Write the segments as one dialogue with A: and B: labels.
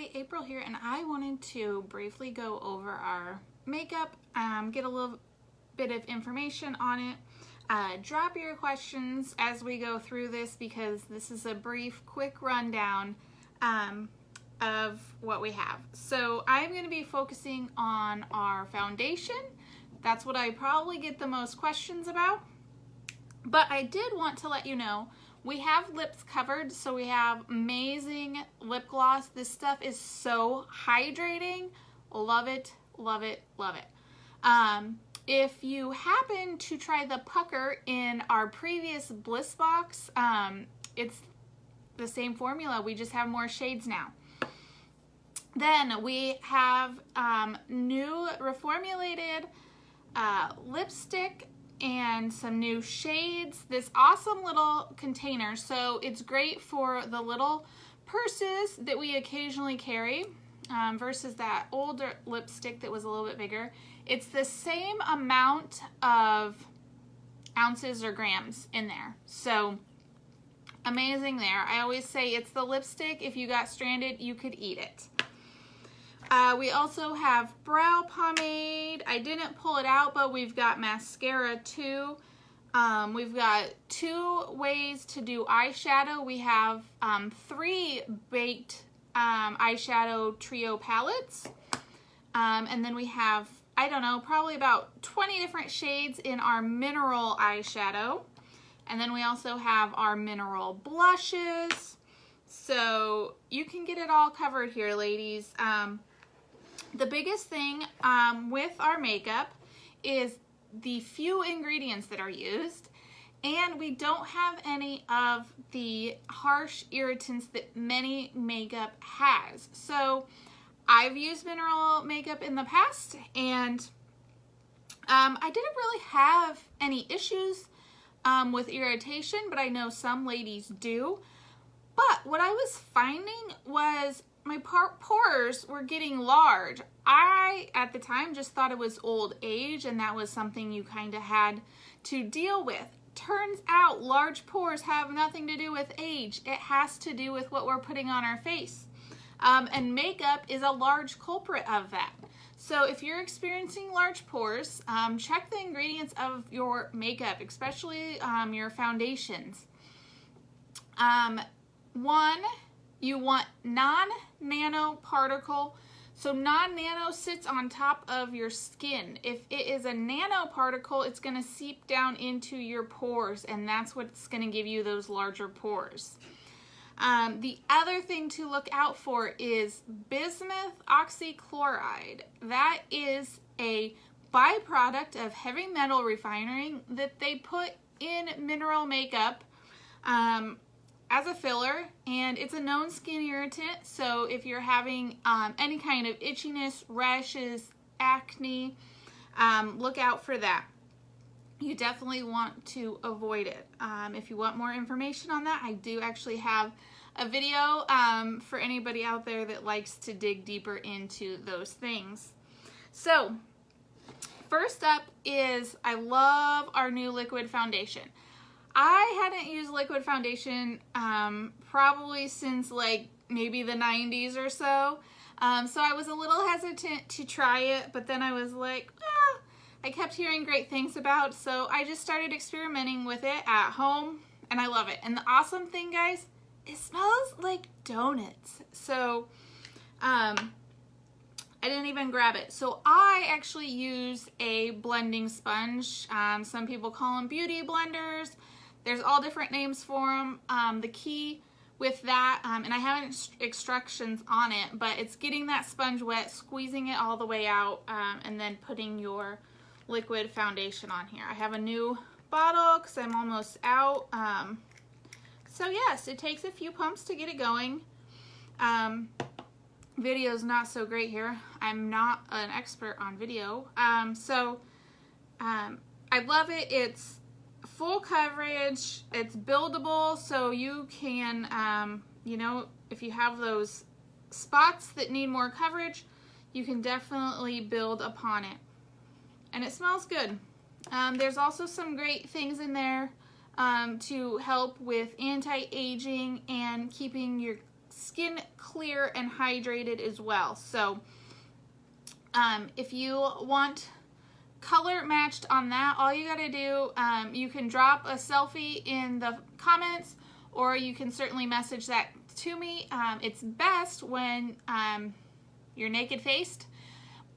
A: Hi, April here, and I wanted to briefly go over our makeup, get a little bit of information on it. Drop your questions as we go through this because this is a brief, quick rundown of what we have. So I'm going to be focusing on our foundation. That's what I probably get the most questions about. But I did want to let you know we have lips covered, so we have amazing lip gloss. This stuff is so hydrating. Love it, love it, love it. If you happen to try the pucker in our previous Bliss box, it's the same formula. We just have more shades now. Then we have new reformulated lipstick and some new shades. This awesome little container, so it's great for the little purses that we occasionally carry versus that older lipstick that was a little bit bigger. It's the same amount of ounces or grams in there, so amazing there. I always say it's the lipstick. If you got stranded, you could eat it. We also have brow pomade. I didn't pull it out, but we've got mascara too. We've got 2 ways to do eyeshadow. We have 3 baked eyeshadow trio palettes. And then we have, I don't know, probably about 20 different shades in our mineral eyeshadow. And then we also have our mineral blushes. So you can get it all covered here, ladies. The biggest thing with our makeup is the few ingredients that are used, and we don't have any of the harsh irritants that many makeup has. So I've used mineral makeup in the past, and I didn't really have any issues with irritation, but I know some ladies do. But what I was finding was my pores were getting large. I, at the time, just thought it was old age and that was something you kind of had to deal with. Turns out large pores have nothing to do with age. It has to do with what we're putting on our face. And makeup is a large culprit of that. So if you're experiencing large pores, check the ingredients of your makeup, especially your foundations. One, you want non-nano particle. So non-nano sits on top of your skin. If it is a nanoparticle, it's going to seep down into your pores, and that's what's going to give you those larger pores. The other thing to look out for is bismuth oxychloride. That is a byproduct of heavy metal refining that they put in mineral makeup as a filler, and it's a known skin irritant. So if you're having any kind of itchiness, rashes, acne, look out for that. You definitely want to avoid it. If you want more information on that, I do actually have a video for anybody out there that likes to dig deeper into those things. So first up is, I love our new liquid foundation. I hadn't used liquid foundation probably since like maybe the 90s or so. So I was a little hesitant to try it, but then I was like, I kept hearing great things about, so I just started experimenting with it at home, and I love it. And the awesome thing, guys, it smells like donuts. So I didn't even grab it. So I actually use a blending sponge. Some people call them beauty blenders. There's all different names for them. The key with that, and I have instructions on it, but it's getting that sponge wet, squeezing it all the way out, and then putting your liquid foundation on here. I have a new bottle because I'm almost out. So yes, it takes a few pumps to get it going. Video's not so great here. I'm not an expert on video. I love it. It's full coverage, it's buildable, so you can, you know, if you have those spots that need more coverage, you can definitely build upon it. And it smells good. There's also some great things in there to help with anti-aging and keeping your skin clear and hydrated as well. So if you want color matched on that, all you gotta do, you can drop a selfie in the comments, or you can certainly message that to me. It's best when you're naked faced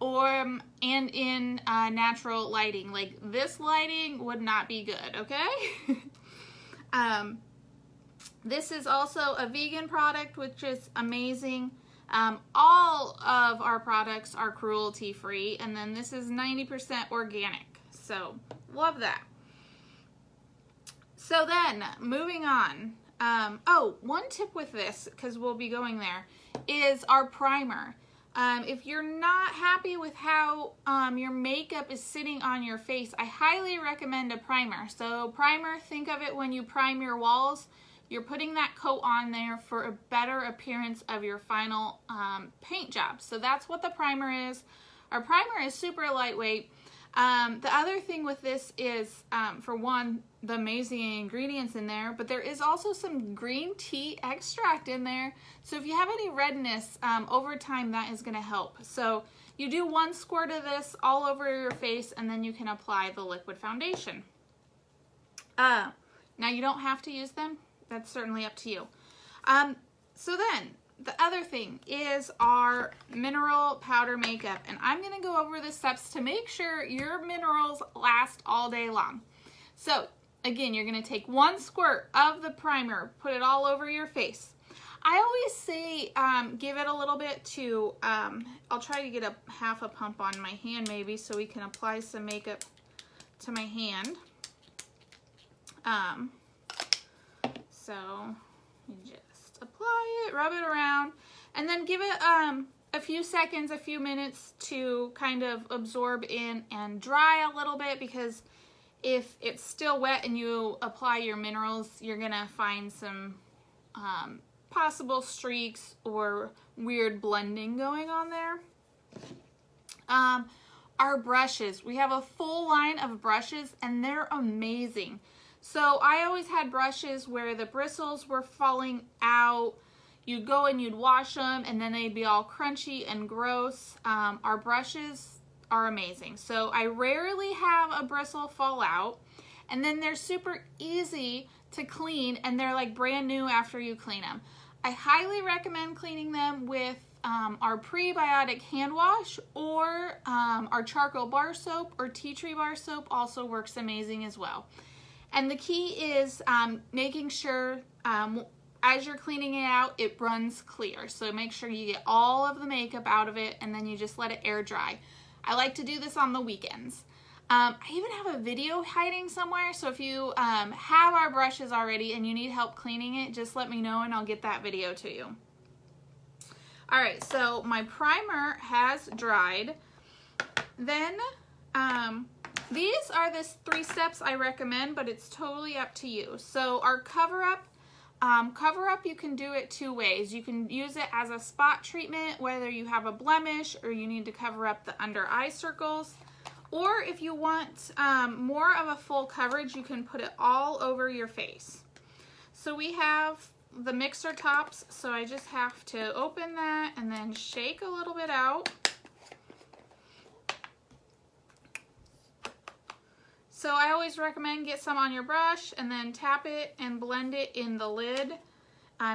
A: and in natural lighting. Like this lighting would not be good, okay? This is also a vegan product, which is amazing. All of our products are cruelty free, and then this is 90% organic, so love that. So then moving on, oh, one tip with this, because we'll be going there, is our primer. If you're not happy with how your makeup is sitting on your face, I highly recommend a primer. So primer, think of it when you prime your walls. You're putting that coat on there for a better appearance of your final paint job. So that's what the primer is. Our primer is super lightweight. The other thing with this is, for one, the amazing ingredients in there, but there is also some green tea extract in there. So if you have any redness, over time that is going to help. So you do 1 squirt of this all over your face, and then you can apply the liquid foundation. Now you don't have to use them. That's certainly up to you. So then, the other thing is our mineral powder makeup. And I'm going to go over the steps to make sure your minerals last all day long. So, again, you're going to take 1 squirt of the primer, put it all over your face. I always say give it a little bit to, I'll try to get a half a pump on my hand maybe so we can apply some makeup to my hand. So you just apply it, rub it around, and then give it a few seconds, a few minutes to kind of absorb in and dry a little bit, because if it's still wet and you apply your minerals, you're gonna find some possible streaks or weird blending going on there. Our brushes, we have a full line of brushes and they're amazing. So I always had brushes where the bristles were falling out. You'd go and you'd wash them and then they'd be all crunchy and gross. Our brushes are amazing. So I rarely have a bristle fall out, and then they're super easy to clean and they're like brand new after you clean them. I highly recommend cleaning them with our prebiotic hand wash, or our charcoal bar soap, or tea tree bar soap also works amazing as well. And the key is making sure as you're cleaning it out, it runs clear. So make sure you get all of the makeup out of it and then you just let it air dry. I like to do this on the weekends. I even have a video hiding somewhere, so if you have our brushes already and you need help cleaning it, just let me know and I'll get that video to you. Alright, so my primer has dried. Then these are the 3 steps I recommend, but it's totally up to you. So our cover up you can do it 2 ways. You can use it as a spot treatment, whether you have a blemish or you need to cover up the under eye circles. Or if you want more of a full coverage, you can put it all over your face. So we have the mixer tops, so I just have to open that and then shake a little bit out. So I always recommend get some on your brush and then tap it and blend it in the lid.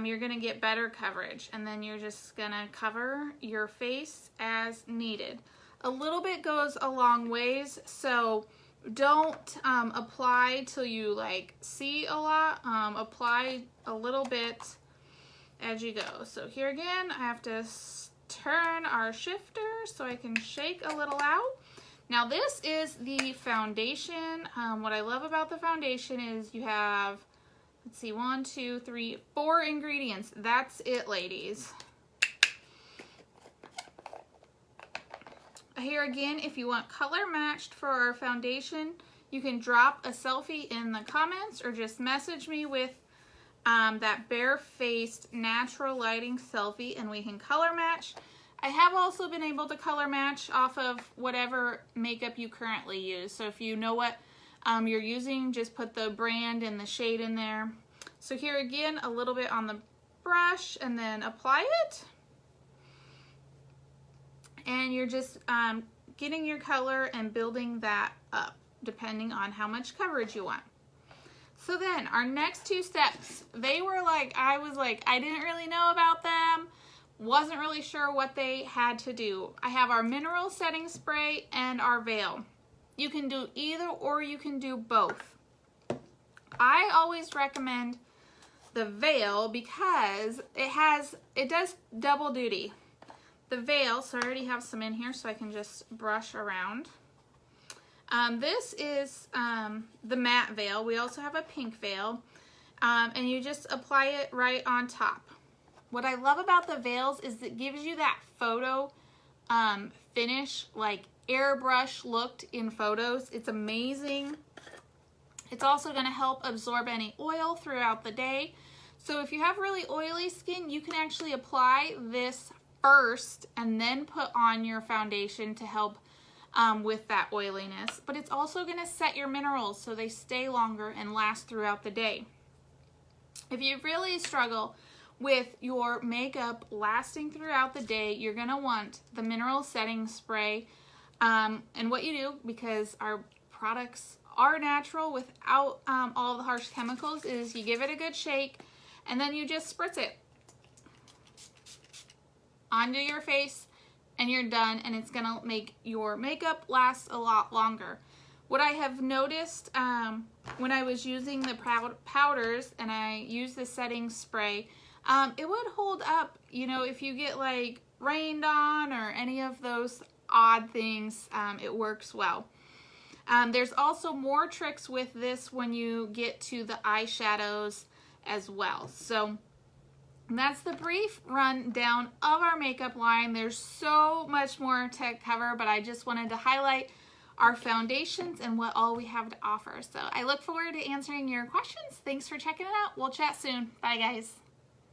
A: You're going to get better coverage, and then you're just going to cover your face as needed. A little bit goes a long ways, so don't apply till you like see a lot. Apply a little bit as you go. So here again, I have to turn our shifter so I can shake a little out. Now this is the foundation. What I love about the foundation is you have, let's see, 1, 2, 3, 4 ingredients. That's it, ladies. Here again, if you want color matched for our foundation, you can drop a selfie in the comments or just message me with that bare-faced natural lighting selfie and we can color match. I have also been able to color match off of whatever makeup you currently use. So if you know what you're using, just put the brand and the shade in there. So here again, a little bit on the brush and then apply it. And you're just getting your color and building that up depending on how much coverage you want. So then our next two steps, they were like, I was like, I didn't really know about them, wasn't really sure what they had to do. I have our mineral setting spray and our veil. You can do either or you can do both. I always recommend the veil because it does double duty. The veil, so I already have some in here so I can just brush around. This is the matte veil. We also have a pink veil, and you just apply it right on top. What I love about the veils is it gives you that photo finish, like airbrush looked in photos. It's amazing. It's also going to help absorb any oil throughout the day. So if you have really oily skin, you can actually apply this first and then put on your foundation to help with that oiliness. But it's also going to set your minerals so they stay longer and last throughout the day. If you really struggle with your makeup lasting throughout the day, you're going to want the mineral setting spray. And what you do, because our products are natural without all the harsh chemicals, is you give it a good shake and then you just spritz it onto your face and you're done, and it's gonna make your makeup last a lot longer. What I have noticed when I was using the powders and I used the setting spray, it would hold up, you know, if you get like rained on or any of those odd things, it works well. There's also more tricks with this when you get to the eyeshadows as well. So that's the brief rundown of our makeup line. There's so much more to cover, but I just wanted to highlight our foundations and what all we have to offer. So I look forward to answering your questions. Thanks for checking it out. We'll chat soon. Bye, guys.